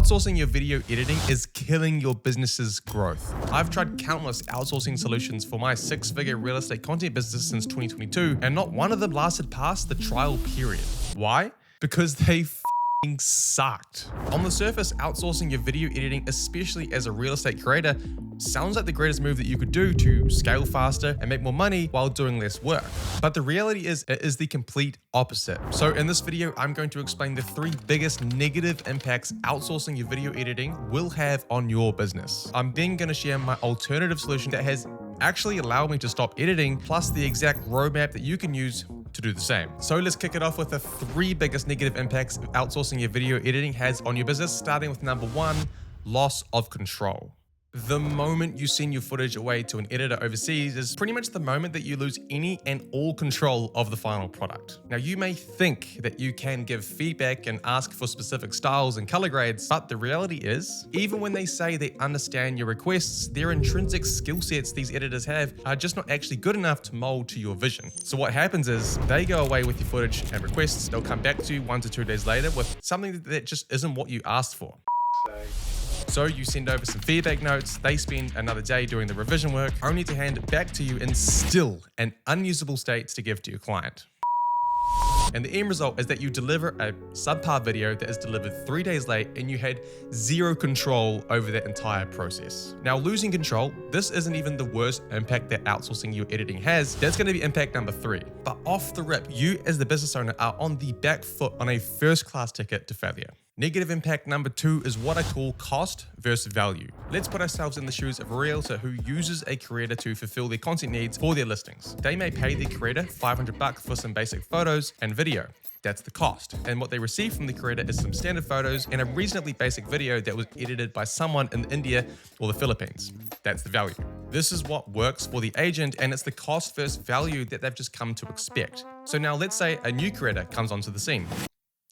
Outsourcing your video editing is killing your business's growth. I've tried countless outsourcing solutions for my 6-figure real estate content business since 2022, and not one of them lasted past the trial period. Why? Because they sucked. On the surface, outsourcing your video editing, especially as a real estate creator, sounds like the greatest move that you could do to scale faster and make more money while doing less work. But the reality is, it is the complete opposite. So in this video, I'm going to explain the 3 biggest negative impacts outsourcing your video editing will have on your business. I'm then going to share my alternative solution that has actually allowed me to stop editing, plus the exact roadmap that you can use to do the same. So let's kick it off with the 3 biggest negative impacts outsourcing your video editing has on your business, starting with number 1, loss of control. The moment you send your footage away to an editor overseas is pretty much the moment that you lose any and all control of the final product. Now, you may think that you can give feedback and ask for specific styles and color grades, but the reality is, even when they say they understand your requests, their intrinsic skill sets these editors have are just not actually good enough to mold to your vision. So what happens is they go away with your footage and requests. They'll come back to you 1 to 2 days later with something that just isn't what you asked for. So you send over some feedback notes, they spend another day doing the revision work, only to hand it back to you in still an unusable state to give to your client. And the end result is that you deliver a subpar video that is delivered 3 days late and you had 0 control over that entire process. Now, losing control, this isn't even the worst impact that outsourcing your editing has. That's going to be impact number 3. But off the rip, you as the business owner are on the back foot on a first-class ticket to failure. Negative impact number 2 is what I call cost versus value. Let's put ourselves in the shoes of a realtor who uses a creator to fulfill their content needs for their listings. They may pay the creator $500 for some basic photos and video. That's the cost. And what they receive from the creator is some standard photos and a reasonably basic video that was edited by someone in India or the Philippines. That's the value. This is what works for the agent, and it's the cost versus value that they've just come to expect. So now let's say a new creator comes onto the scene.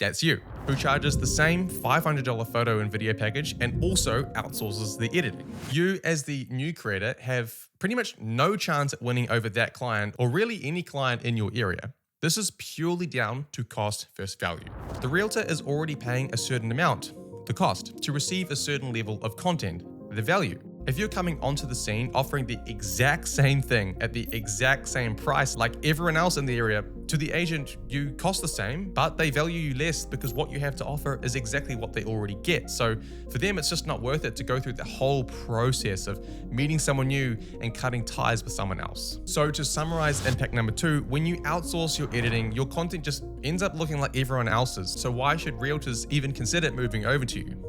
That's you, who charges the same $500 photo and video package and also outsources the editing. You, as the new creator, have pretty much no chance at winning over that client or really any client in your area. This is purely down to cost versus value. The realtor is already paying a certain amount, the cost, to receive a certain level of content, the value. If you're coming onto the scene offering the exact same thing at the exact same price like everyone else in the area, to the agent, you cost the same, but they value you less because what you have to offer is exactly what they already get. So for them, it's just not worth it to go through the whole process of meeting someone new and cutting ties with someone else. So to summarize impact number 2, when you outsource your editing, your content just ends up looking like everyone else's. So why should realtors even consider moving over to you?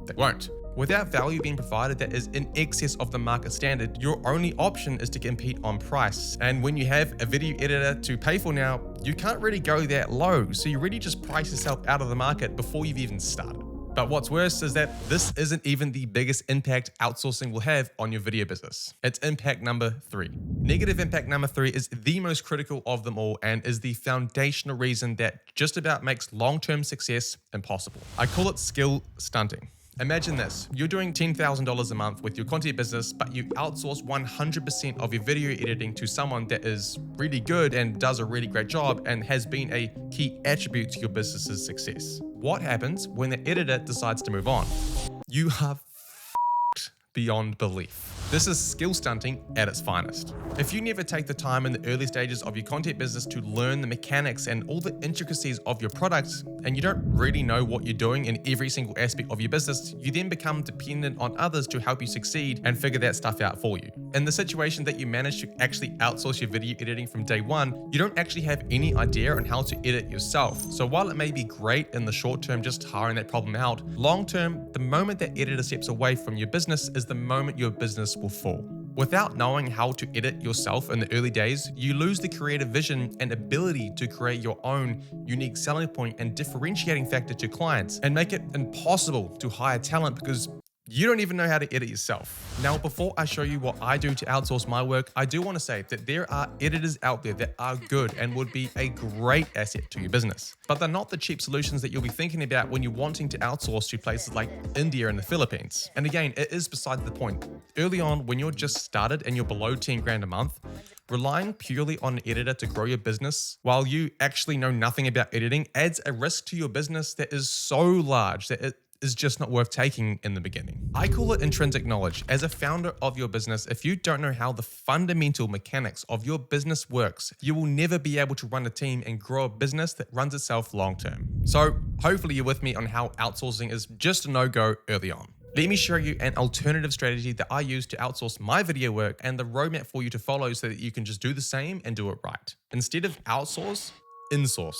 They won't. Without value being provided that is in excess of the market standard, your only option is to compete on price. And when you have a video editor to pay for now, you can't really go that low. So you really just price yourself out of the market before you've even started. But what's worse is that this isn't even the biggest impact outsourcing will have on your video business. It's impact number 3. Negative impact number 3 is the most critical of them all and is the foundational reason that just about makes long-term success impossible. I call it skill stunting. Imagine this, you're doing $10,000 a month with your content business, but you outsource 100% of your video editing to someone that is really good and does a really great job and has been a key attribute to your business's success. What happens when the editor decides to move on? You are beyond belief. This is skill stunting at its finest. If you never take the time in the early stages of your content business to learn the mechanics and all the intricacies of your products, and you don't really know what you're doing in every single aspect of your business, you then become dependent on others to help you succeed and figure that stuff out for you. In the situation that you manage to actually outsource your video editing from day 1, you don't actually have any idea on how to edit yourself. So while it may be great in the short term just hiring that problem out, long term, the moment that editor steps away from your business is the moment your business will fall. Without knowing how to edit yourself in the early days, you lose the creative vision and ability to create your own unique selling point and differentiating factor to clients and make it impossible to hire talent because you don't even know how to edit yourself. Now, before I show you what I do to outsource my work, I do want to say that there are editors out there that are good and would be a great asset to your business. But they're not the cheap solutions that you'll be thinking about when you're wanting to outsource to places like India and the Philippines. And again, it is beside the point. Early on, when you're just started and you're below 10 grand a month, relying purely on an editor to grow your business while you actually know nothing about editing adds a risk to your business that is so large that is just not worth taking in the beginning. I call it intrinsic knowledge. As a founder of your business, if you don't know how the fundamental mechanics of your business works, you will never be able to run a team and grow a business that runs itself long term. So hopefully you're with me on how outsourcing is just a no-go early on. Let me show you an alternative strategy that I use to outsource my video work and the roadmap for you to follow so that you can just do the same and do it right. Instead of outsource, insource.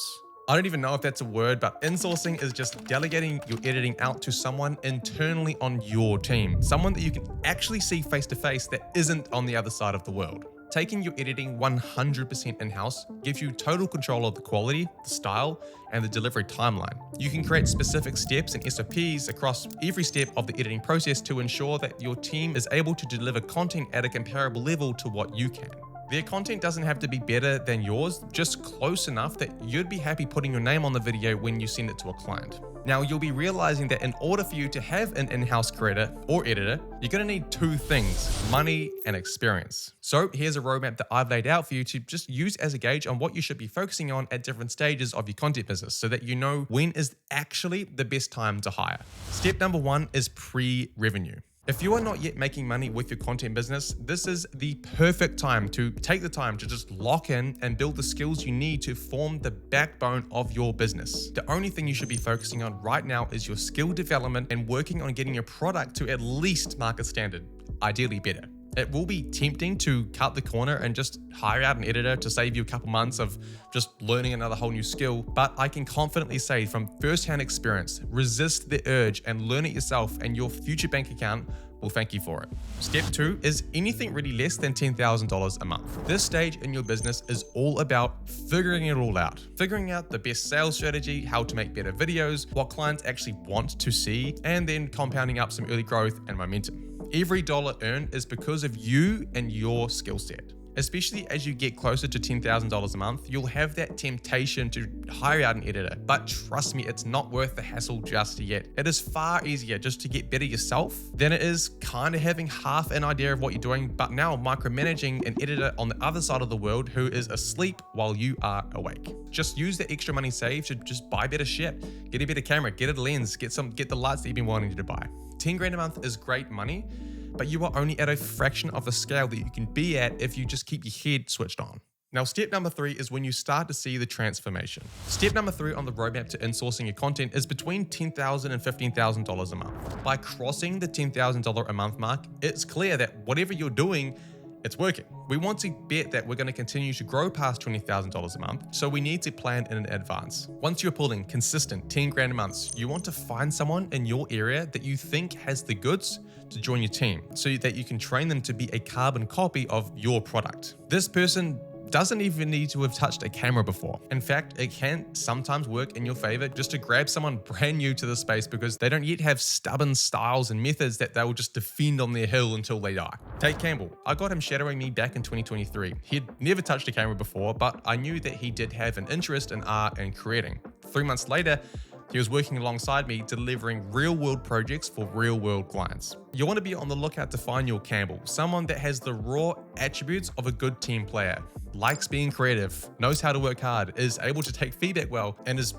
I don't even know if that's a word, but insourcing is just delegating your editing out to someone internally on your team. Someone that you can actually see face to face that isn't on the other side of the world. Taking your editing 100% in-house gives you total control of the quality, the style, and the delivery timeline. You can create specific steps and SOPs across every step of the editing process to ensure that your team is able to deliver content at a comparable level to what you can. Their content doesn't have to be better than yours, just close enough that you'd be happy putting your name on the video when you send it to a client. Now, you'll be realizing that in order for you to have an in-house creator or editor, you're gonna need two things: money and experience. So here's a roadmap that I've laid out for you to just use as a gauge on what you should be focusing on at different stages of your content business so that you know when is actually the best time to hire. Step number one is pre-revenue. If you are not yet making money with your content business, this is the perfect time to take the time to just lock in and build the skills you need to form the backbone of your business. The only thing you should be focusing on right now is your skill development and working on getting your product to at least market standard, ideally better. It will be tempting to cut the corner and just hire out an editor to save you a couple months of just learning another whole new skill. But I can confidently say from firsthand experience, resist the urge and learn it yourself, and your future bank account will thank you for it. Step two is anything really less than $10,000 a month. This stage in your business is all about figuring it all out. Figuring out the best sales strategy, how to make better videos, what clients actually want to see, and then compounding up some early growth and momentum. Every dollar earned is because of you and your skill set. Especially as you get closer to $10,000 a month, you'll have that temptation to hire out an editor. But trust me, it's not worth the hassle just yet. It is far easier just to get better yourself than it is kind of having half an idea of what you're doing, but now micromanaging an editor on the other side of the world who is asleep while you are awake. Just use the extra money saved to just buy better shit, get a better camera, get a lens, get the lights that you've been wanting to buy. 10 grand a month is great money, but you are only at a fraction of the scale that you can be at if you just keep your head switched on. Now, step number three is when you start to see the transformation. Step number three on the roadmap to insourcing your content is between $10,000 and $15,000 a month. By crossing the $10,000 a month mark, it's clear that whatever you're doing, it's working. We want to bet that we're going to continue to grow past $20,000 a month, so we need to plan in advance. Once you're pulling consistent 10 grand a month, you want to find someone in your area that you think has the goods to join your team so that you can train them to be a carbon copy of your product. This person doesn't even need to have touched a camera before. In fact, it can sometimes work in your favor just to grab someone brand new to the space because they don't yet have stubborn styles and methods that they will just defend on their hill until they die. Take Campbell. I got him shadowing me back in 2023. He'd never touched a camera before, but I knew that he did have an interest in art and creating. 3 months later, he was working alongside me, delivering real-world projects for real-world clients. You want to be on the lookout to find your Campbell, someone that has the raw attributes of a good team player, likes being creative, knows how to work hard, is able to take feedback well, and is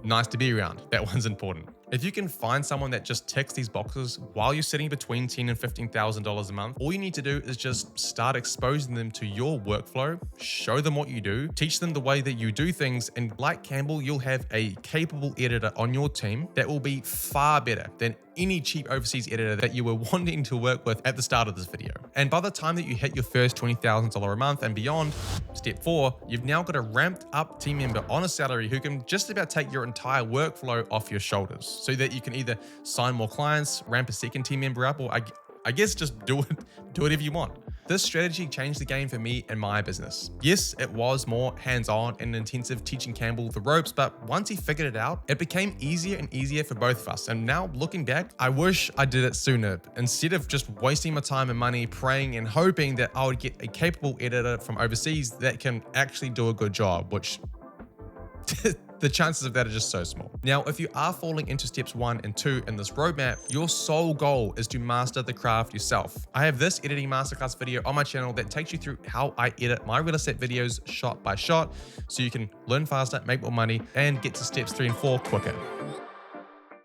nice to be around. That one's important. If you can find someone that just ticks these boxes while you're sitting between $10,000 and $15,000 a month, all you need to do is just start exposing them to your workflow, show them what you do, teach them the way that you do things, and like Campbell, you'll have a capable editor on your team that will be far better than any cheap overseas editor that you were wanting to work with at the start of this video. And by the time that you hit your first $20,000 a month and beyond, step 4, you've now got a ramped up team member on a salary who can just about take your entire workflow off your shoulders so that you can either sign more clients, ramp a second team member up, or I guess just do whatever you want. This strategy changed the game for me and my business. Yes, it was more hands-on and intensive teaching Campbell the ropes, but once he figured it out, it became easier and easier for both of us. And now looking back, I wish I did it sooner. Instead of just wasting my time and money praying and hoping that I would get a capable editor from overseas that can actually do a good job, which the chances of that are just so small. Now, if you are falling into steps 1 and 2 in this roadmap, your sole goal is to master the craft yourself. I have this editing masterclass video on my channel that takes you through how I edit my real estate videos shot by shot, so you can learn faster, make more money, and get to steps 3 and 4 quicker.